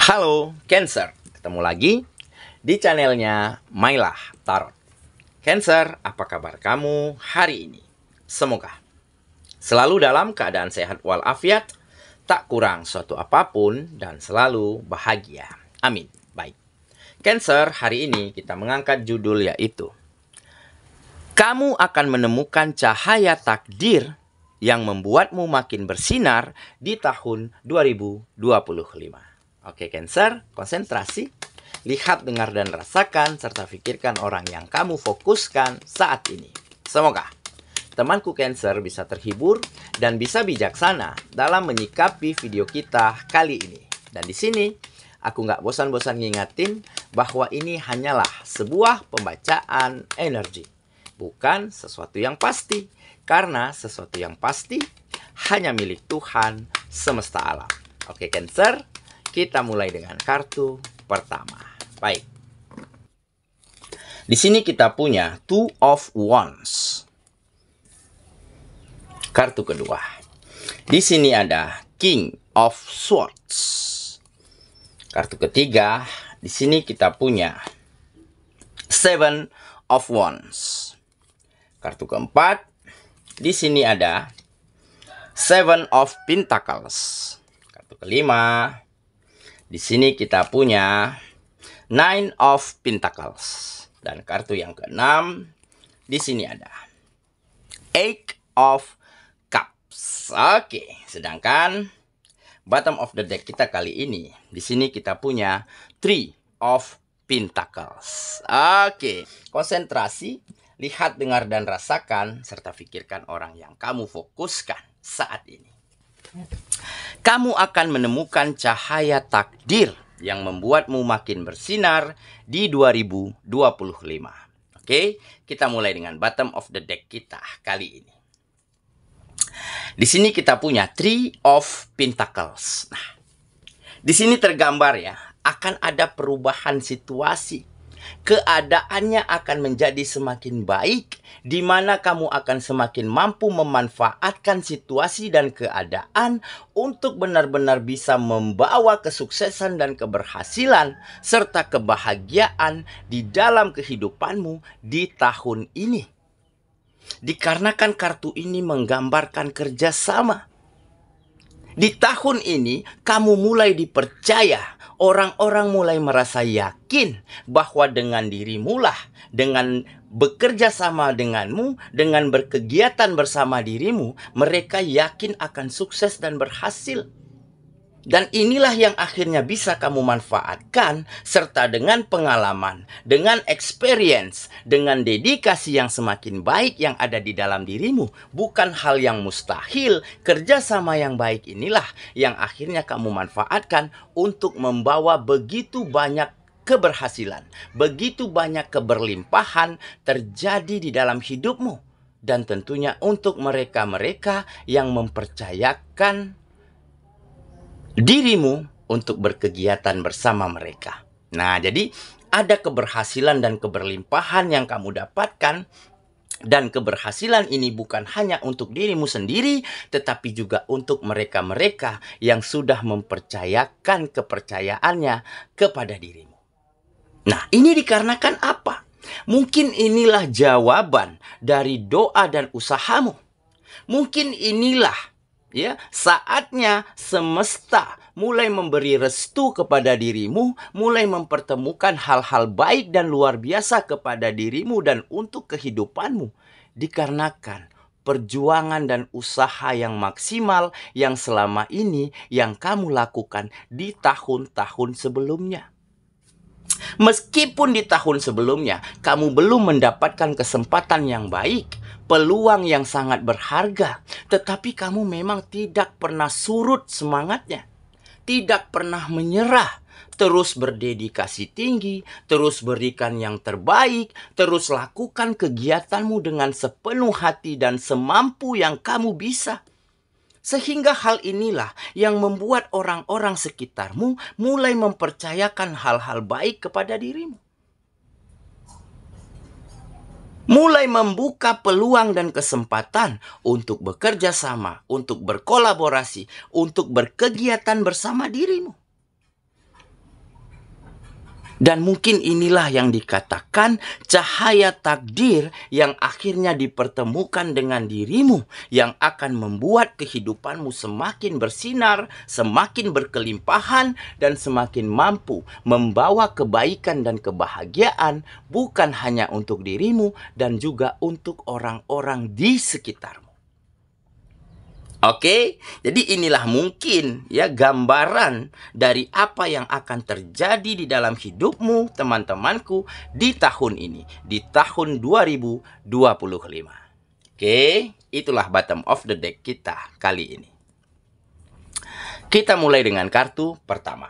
Halo Cancer, ketemu lagi di channelnya Mailah Tarot. Cancer, apa kabar kamu hari ini? Semoga selalu dalam keadaan sehat walafiat, tak kurang suatu apapun, dan selalu bahagia. Amin. Baik, Cancer, hari ini kita mengangkat judul yaitu kamu akan menemukan cahaya takdir yang membuatmu makin bersinar di tahun 2025. Oke Cancer, konsentrasi, lihat, dengar, dan rasakan, serta pikirkan orang yang kamu fokuskan saat ini. Semoga temanku Cancer bisa terhibur dan bisa bijaksana dalam menyikapi video kita kali ini. Dan di sini, aku nggak bosan-bosan ngingetin bahwa ini hanyalah sebuah pembacaan energi, bukan sesuatu yang pasti. Karena sesuatu yang pasti hanya milik Tuhan semesta alam. Oke Cancer, kita mulai dengan kartu pertama. Baik. Di sini kita punya Two of Wands. Kartu kedua. Di sini ada King of Swords. Kartu ketiga, di sini kita punya Seven of Wands. Kartu keempat, di sini ada Seven of Pentacles. Kartu kelima, di sini kita punya Nine of Pentacles. Dan kartu yang keenam, di sini ada Eight of Cups. Oke, sedangkan bottom of the deck kita kali ini, di sini kita punya Three of Pentacles. Oke, konsentrasi, lihat, dengar, dan rasakan, serta pikirkan orang yang kamu fokuskan saat ini. Kamu akan menemukan cahaya takdir yang membuatmu makin bersinar di 2025. Oke, kita mulai dengan bottom of the deck kita kali ini. Di sini kita punya Three of Pentacles. Nah, di sini tergambar ya, akan ada perubahan situasi. Keadaannya akan menjadi semakin baik, di mana kamu akan semakin mampu memanfaatkan situasi dan keadaan untuk benar-benar bisa membawa kesuksesan dan keberhasilan serta kebahagiaan di dalam kehidupanmu di tahun ini. Dikarenakan kartu ini menggambarkan kerjasama. Di tahun ini, kamu mulai dipercaya. Orang-orang mulai merasa yakin bahwa dengan dirimulah, dengan bekerja sama denganmu, dengan berkegiatan bersama dirimu, mereka yakin akan sukses dan berhasil. Dan inilah yang akhirnya bisa kamu manfaatkan, serta dengan pengalaman, dengan experience, dengan dedikasi yang semakin baik yang ada di dalam dirimu. Bukan hal yang mustahil, kerjasama yang baik inilah yang akhirnya kamu manfaatkan untuk membawa begitu banyak keberhasilan, begitu banyak keberlimpahan terjadi di dalam hidupmu. Dan tentunya untuk mereka-mereka yang mempercayakan dirimu untuk berkegiatan bersama mereka. Nah, jadi ada keberhasilan dan keberlimpahan yang kamu dapatkan. Dan keberhasilan ini bukan hanya untuk dirimu sendiri, tetapi juga untuk mereka-mereka yang sudah mempercayakan kepercayaannya kepada dirimu. Nah, ini dikarenakan apa? Mungkin inilah jawaban dari doa dan usahamu. Mungkin inilah ya, saatnya semesta mulai memberi restu kepada dirimu, mulai mempertemukan hal-hal baik dan luar biasa kepada dirimu dan untuk kehidupanmu. Dikarenakan perjuangan dan usaha yang maksimal yang selama ini yang kamu lakukan di tahun-tahun sebelumnya. Meskipun di tahun sebelumnya kamu belum mendapatkan kesempatan yang baik, peluang yang sangat berharga, tetapi kamu memang tidak pernah surut semangatnya, tidak pernah menyerah, terus berdedikasi tinggi, terus berikan yang terbaik, terus lakukan kegiatanmu dengan sepenuh hati dan semampu yang kamu bisa. Sehingga hal inilah yang membuat orang-orang sekitarmu mulai mempercayakan hal-hal baik kepada dirimu. mulai membuka peluang dan kesempatan untuk bekerja sama, untuk berkolaborasi, untuk berkegiatan bersama dirimu. Dan mungkin inilah yang dikatakan cahaya takdir yang akhirnya dipertemukan dengan dirimu, yang akan membuat kehidupanmu semakin bersinar, semakin berkelimpahan, dan semakin mampu membawa kebaikan dan kebahagiaan bukan hanya untuk dirimu dan juga untuk orang-orang di sekitarmu. Oke, jadi inilah mungkin ya gambaran dari apa yang akan terjadi di dalam hidupmu, teman-temanku, di tahun ini, di tahun 2025. Oke, itulah bottom of the deck kita kali ini. Kita mulai dengan kartu pertama.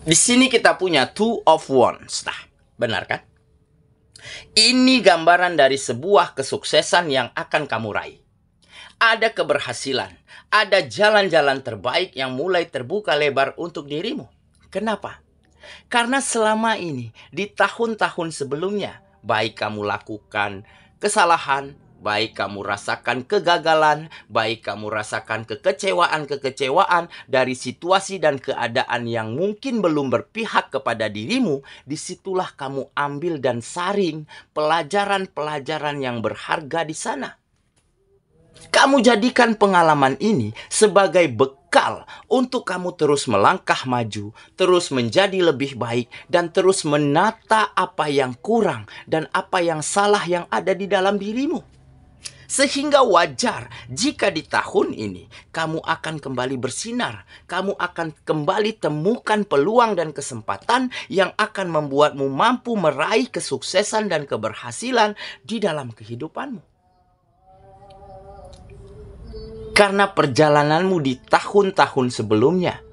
Di sini kita punya Two of Wands. Nah, benar kan? Ini gambaran dari sebuah kesuksesan yang akan kamu raih. Ada keberhasilan, ada jalan-jalan terbaik yang mulai terbuka lebar untuk dirimu. Kenapa? Karena selama ini, di tahun-tahun sebelumnya, baik kamu lakukan kesalahan, baik kamu rasakan kegagalan, baik kamu rasakan kekecewaan-kekecewaan dari situasi dan keadaan yang mungkin belum berpihak kepada dirimu, disitulah kamu ambil dan saring pelajaran-pelajaran yang berharga di sana. Kamu jadikan pengalaman ini sebagai bekal untuk kamu terus melangkah maju, terus menjadi lebih baik, dan terus menata apa yang kurang dan apa yang salah yang ada di dalam dirimu. Sehingga wajar jika di tahun ini kamu akan kembali bersinar, kamu akan kembali temukan peluang dan kesempatan yang akan membuatmu mampu meraih kesuksesan dan keberhasilan di dalam kehidupanmu. Karena perjalananmu di tahun-tahun sebelumnya,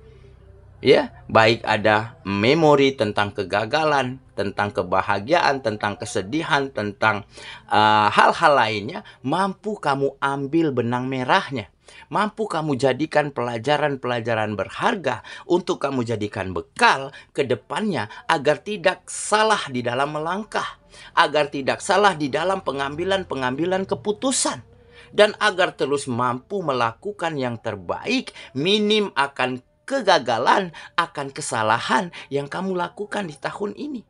ya, baik ada memori tentang kegagalan, tentang kebahagiaan, tentang kesedihan, tentang hal-hal lainnya, mampu kamu ambil benang merahnya. Mampu kamu jadikan pelajaran-pelajaran berharga untuk kamu jadikan bekal ke depannya agar tidak salah di dalam melangkah, agar tidak salah di dalam pengambilan-pengambilan keputusan. Dan agar terus mampu melakukan yang terbaik, minim akan kegagalan, akan kesalahan yang kamu lakukan di tahun ini.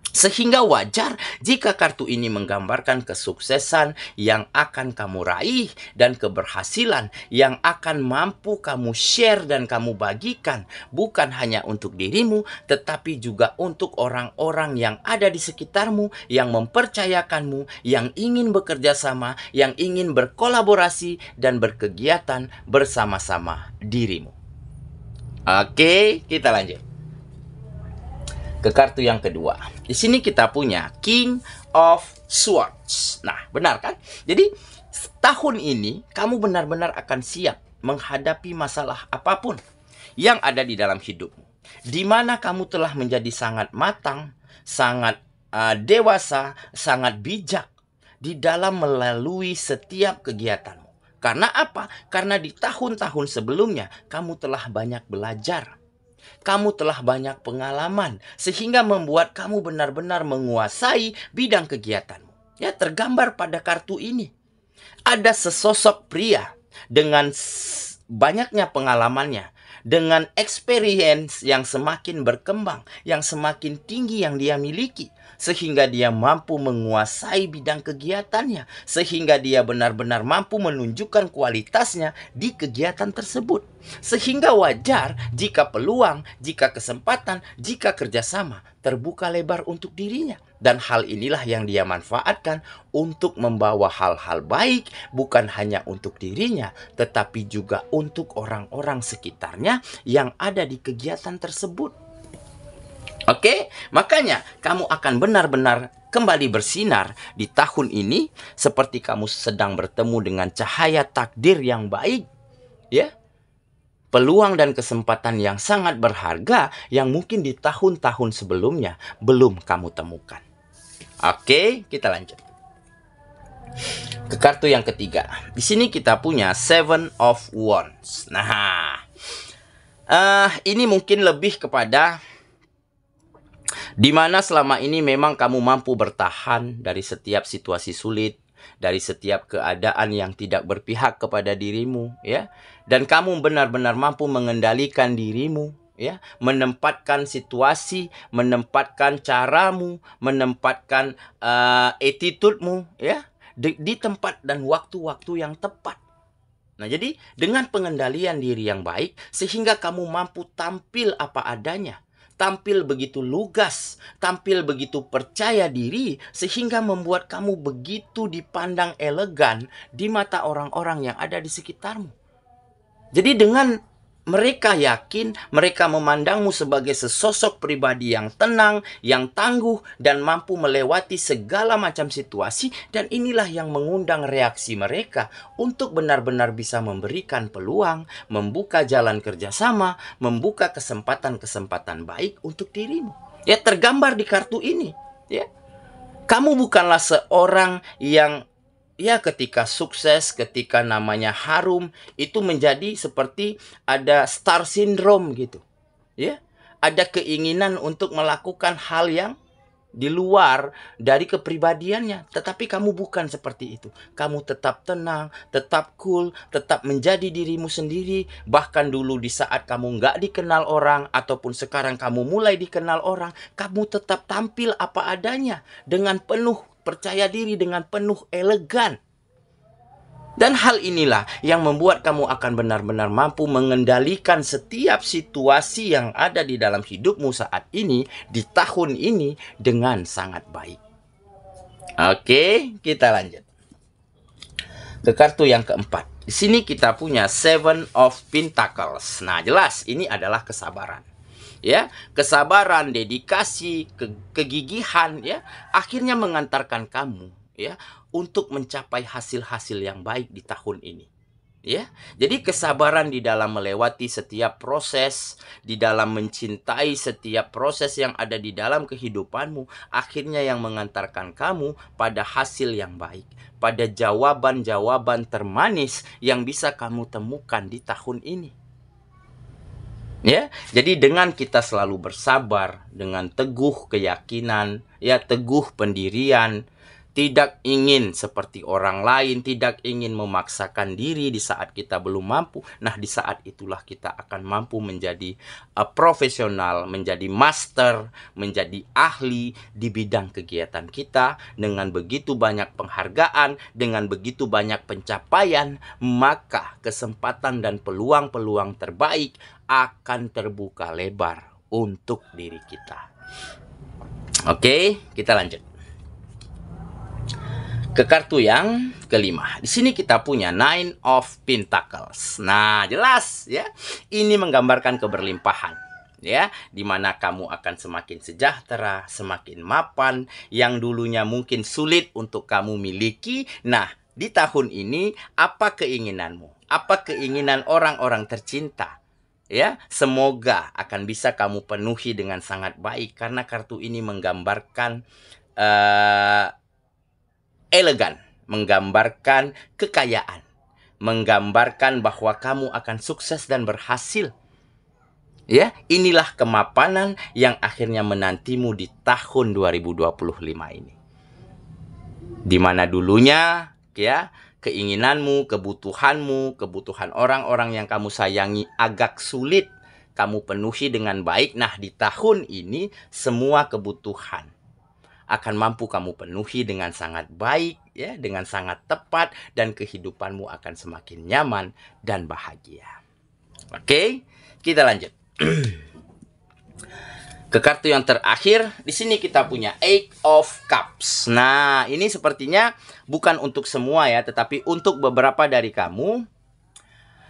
Sehingga wajar jika kartu ini menggambarkan kesuksesan yang akan kamu raih dan keberhasilan yang akan mampu kamu share dan kamu bagikan. Bukan hanya untuk dirimu, tetapi juga untuk orang-orang yang ada di sekitarmu, yang mempercayakanmu, yang ingin bekerja sama, yang ingin berkolaborasi dan berkegiatan bersama-sama dirimu. Oke, kita lanjut ke kartu yang kedua. Di sini kita punya King of Swords. Nah, benar kan? Jadi, tahun ini kamu benar-benar akan siap menghadapi masalah apapun yang ada di dalam hidupmu. Di mana kamu telah menjadi sangat matang, sangat dewasa, sangat bijak di dalam melalui setiap kegiatanmu. Karena apa? Karena di tahun-tahun sebelumnya kamu telah banyak belajar. Kamu telah banyak pengalaman sehingga membuat kamu benar-benar menguasai bidang kegiatanmu. Ya, tergambar pada kartu ini. Ada sesosok pria dengan banyaknya pengalamannya, dengan experience yang semakin berkembang, yang semakin tinggi yang dia miliki, sehingga dia mampu menguasai bidang kegiatannya, sehingga dia benar-benar mampu menunjukkan kualitasnya di kegiatan tersebut. Sehingga wajar jika peluang, jika kesempatan, jika kerjasama terbuka lebar untuk dirinya. Dan hal inilah yang dia manfaatkan untuk membawa hal-hal baik, bukan hanya untuk dirinya, tetapi juga untuk orang-orang sekitarnya yang ada di kegiatan tersebut. Oke, makanya kamu akan benar-benar kembali bersinar di tahun ini seperti kamu sedang bertemu dengan cahaya takdir yang baik, ya. Peluang dan kesempatan yang sangat berharga yang mungkin di tahun-tahun sebelumnya belum kamu temukan. Oke, kita lanjut ke kartu yang ketiga. Di sini kita punya Seven of Wands. Nah, ini mungkin lebih kepada di mana selama ini memang kamu mampu bertahan dari setiap situasi sulit, dari setiap keadaan yang tidak berpihak kepada dirimu, ya. Dan kamu benar-benar mampu mengendalikan dirimu ya, menempatkan situasi, menempatkan caramu, menempatkan attitude-mu, ya, di tempat dan waktu-waktu yang tepat. Nah, jadi dengan pengendalian diri yang baik, sehingga kamu mampu tampil apa adanya. Tampil begitu lugas, tampil begitu percaya diri, sehingga membuat kamu begitu dipandang elegan di mata orang-orang yang ada di sekitarmu. Jadi dengan mereka yakin, mereka memandangmu sebagai sesosok pribadi yang tenang, yang tangguh, dan mampu melewati segala macam situasi. Dan inilah yang mengundang reaksi mereka untuk benar-benar bisa memberikan peluang, membuka jalan kerjasama, membuka kesempatan-kesempatan baik untuk dirimu. Ya, tergambar di kartu ini. Ya, kamu bukanlah seorang yang ketika sukses, ketika namanya harum, itu menjadi seperti ada star syndrome gitu. Ya, ada keinginan untuk melakukan hal yang di luar dari kepribadiannya. Tetapi kamu bukan seperti itu. Kamu tetap tenang, tetap cool, tetap menjadi dirimu sendiri. Bahkan dulu di saat kamu nggak dikenal orang, ataupun sekarang kamu mulai dikenal orang, kamu tetap tampil apa adanya, dengan penuh percaya diri, dengan penuh elegan. Dan hal inilah yang membuat kamu akan benar-benar mampu mengendalikan setiap situasi yang ada di dalam hidupmu saat ini, di tahun ini, dengan sangat baik. Oke, kita lanjut ke kartu yang keempat. Di sini kita punya Seven of Pentacles. Nah, jelas ini adalah kesabaran. Ya, kesabaran, dedikasi, kegigihan, ya, akhirnya mengantarkan kamu, ya, untuk mencapai hasil-hasil yang baik di tahun ini. Ya, jadi kesabaran di dalam melewati setiap proses, di dalam mencintai setiap proses yang ada di dalam kehidupanmu, akhirnya yang mengantarkan kamu pada hasil yang baik, pada jawaban-jawaban termanis yang bisa kamu temukan di tahun ini. Ya, jadi dengan kita selalu bersabar, dengan teguh keyakinan, ya, teguh pendirian, tidak ingin seperti orang lain, tidak ingin memaksakan diri di saat kita belum mampu. Nah, di saat itulah kita akan mampu menjadi profesional, menjadi master, menjadi ahli di bidang kegiatan kita. Dengan begitu banyak penghargaan, dengan begitu banyak pencapaian, maka kesempatan dan peluang-peluang terbaik akan terbuka lebar untuk diri kita. Oke, kita lanjut ke kartu yang kelima. Di sini kita punya Nine of Pentacles. Nah, jelas ya. Ini menggambarkan keberlimpahan, ya, di mana kamu akan semakin sejahtera, semakin mapan, yang dulunya mungkin sulit untuk kamu miliki. Nah, di tahun ini apa keinginanmu? Apa keinginan orang-orang tercinta? Ya, semoga akan bisa kamu penuhi dengan sangat baik, karena kartu ini menggambarkan elegan, menggambarkan kekayaan, menggambarkan bahwa kamu akan sukses dan berhasil. Ya, inilah kemapanan yang akhirnya menantimu di tahun 2025 ini. Di mana dulunya, ya, keinginanmu, kebutuhanmu, kebutuhan orang-orang yang kamu sayangi agak sulit kamu penuhi dengan baik. Nah, di tahun ini semua kebutuhan akan mampu kamu penuhi dengan sangat baik, ya, dengan sangat tepat, dan kehidupanmu akan semakin nyaman dan bahagia. Oke, kita lanjut ke kartu yang terakhir. Di sini kita punya Eight of Cups. Nah, ini sepertinya bukan untuk semua ya, tetapi untuk beberapa dari kamu.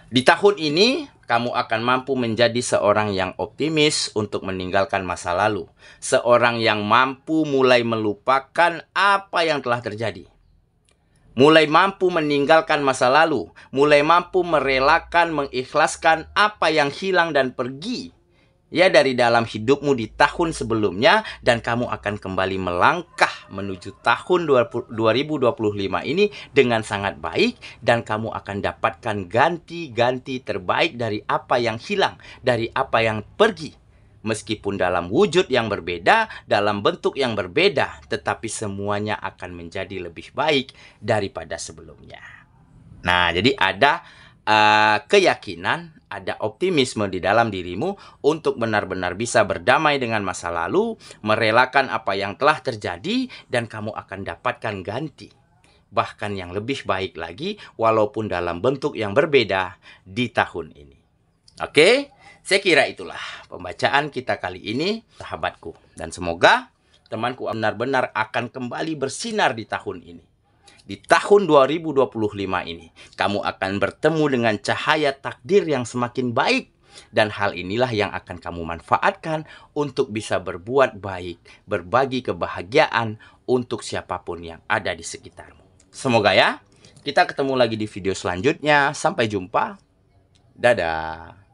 Di tahun ini, kamu akan mampu menjadi seorang yang optimis untuk meninggalkan masa lalu. Seorang yang mampu mulai melupakan apa yang telah terjadi. Mulai mampu meninggalkan masa lalu. Mulai mampu merelakan, mengikhlaskan apa yang hilang dan pergi, ya, dari dalam hidupmu di tahun sebelumnya. Dan kamu akan kembali melangkah menuju tahun 2025 ini dengan sangat baik. Dan kamu akan dapatkan ganti-ganti terbaik dari apa yang hilang, dari apa yang pergi. Meskipun dalam wujud yang berbeda, dalam bentuk yang berbeda, tetapi semuanya akan menjadi lebih baik daripada sebelumnya. Nah, jadi ada keyakinan, ada optimisme di dalam dirimu untuk benar-benar bisa berdamai dengan masa lalu, merelakan apa yang telah terjadi, dan kamu akan dapatkan ganti. Bahkan yang lebih baik lagi, walaupun dalam bentuk yang berbeda di tahun ini. Oke, saya kira itulah pembacaan kita kali ini, sahabatku. Dan semoga temanku benar-benar akan kembali bersinar di tahun ini. Di tahun 2025 ini, kamu akan bertemu dengan cahaya takdir yang semakin baik. Dan hal inilah yang akan kamu manfaatkan untuk bisa berbuat baik, berbagi kebahagiaan untuk siapapun yang ada di sekitarmu. Semoga ya, kita ketemu lagi di video selanjutnya. Sampai jumpa. Dadah.